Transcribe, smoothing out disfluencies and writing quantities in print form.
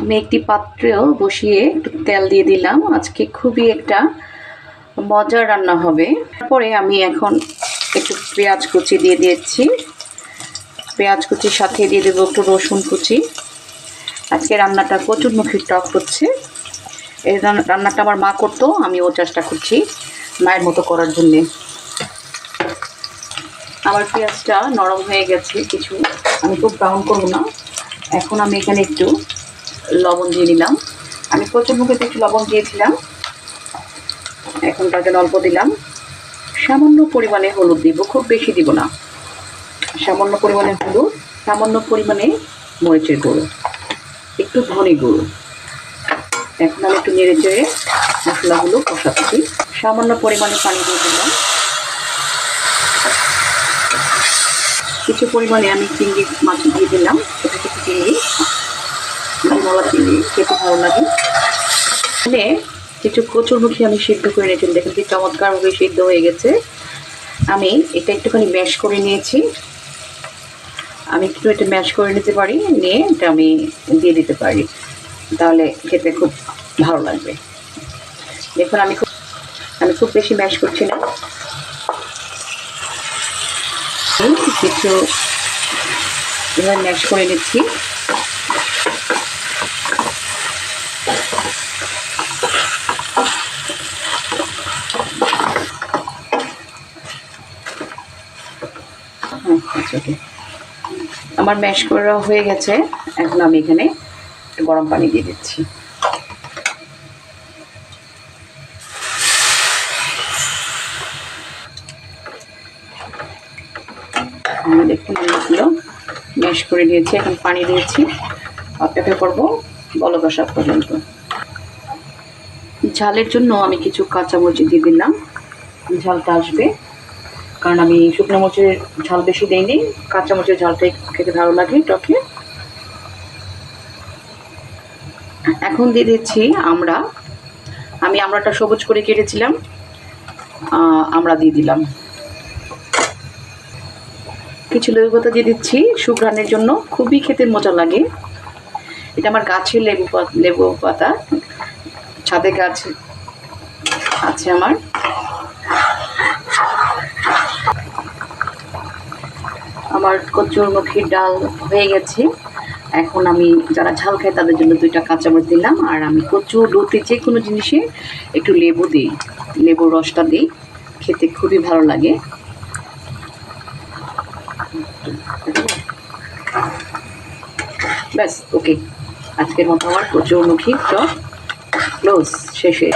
আমি একটি পাত্রেও বসিয়ে একটু তেল দিয়ে দিলাম। আজকে খুবই একটা মজার রান্না হবে। তারপরে আমি এখন একটু পেঁয়াজ কুচি দিয়ে দিয়েছি। পেঁয়াজ কুচির সাথে দিয়ে দেবো একটু রসুন কুচি। আজকে রান্নাটা কচুরমুখী টক হচ্ছে। এই রান্নাটা আমার মা করতো, আমি ও চেষ্টা করছি মায়ের মতো করার জন্যে। আমার পেঁয়াজটা নরম হয়ে গেছে কিছু, আমি খুব ব্রাউন করবো না। এখন আমি এখানে একটু লবণ দিয়ে দিলাম। আমি কচুরমুখীতে একটু লবণ দিয়েছিলাম, এখন তাকে অল্প দিলাম। সামান্য পরিমাণে হলুদ দিব, খুব বেশি দিব না। সামান্য পরিমাণে হলুদ, সামান্য পরিমাণে মরিচের গুঁড়ো, একটু ধনে গুঁড়ো। এখন আমি একটু নেড়ে চেড়ে মশলাগুলো কষাচ্ছি। সামান্য পরিমাণে পানি দিয়ে দিলাম। কিছু পরিমাণে আমি চিংড়ি মাছ দিয়ে দিলাম, ছোটো ছোটো চিংড়ি, মলা চিংড়ি খেতে ভালো লাগে। এখানে কিছু কচুরমুখী আমি সিদ্ধ করে নিয়েছি, দেখুন কি চমৎকারভাবে সিদ্ধ হয়ে গেছে। আমি এটা একটুখানি ম্যাশ করে নিয়েছি। আমি একটু এটা ম্যাশ করে নিতে পারি, নিয়ে এটা আমি দিয়ে দিতে পারি, তাহলে খেতে খুব ভালো লাগবে। দেখুন আমি খুব বেশি ম্যাশ করছি না, কিছু এবার ম্যাশ করে নিচ্ছি। আমার ম্যাশ করা হয়ে গেছে। এখন আমি এখানে গরম পানি দিয়ে দিচ্ছি। দেখুন অনেকগুলো ম্যাশ করে নিয়েছি, এখন পানি দিয়েছি। অপেক্ষা করবো বলক আসা পর্যন্ত। ঝালের জন্য আমি কিছু কাঁচামরিচ দিয়ে দিলাম, ঝালটা আসবে, কারণ আমি শুকনো মরিচের ঝাল বেশি দেইনি, কাঁচামরিচের ঝালটাই খেতে ভালো লাগে টকে। এখন দিয়ে দিচ্ছি আমি আমড়াটা সবুজ করে কেটেছিলাম, আমড়া দিয়ে দিলাম। কিছু লেবু পাতা দিয়ে দিচ্ছি সুঘ্রাণের জন্য, খুবই খেতে মজা লাগে। এটা আমার গাছের লেবু পাতা, ছাদে গাছ আছে আমার। আমার কচুরমুখীর ডাল হয়ে গেছে। এখন আমি যারা ঝাল খায় তাদের জন্য 2টা কাঁচামরিচ দিলাম। আর আমি কচু লতি যে কোনো জিনিসে একটু লেবু দিই, লেবুর রসটা দিই, খেতে খুবই ভালো লাগে। ব্যাস, ওকে, আজকের মতো আমার কচুরমুখী টক ক্লোজ, শেষে।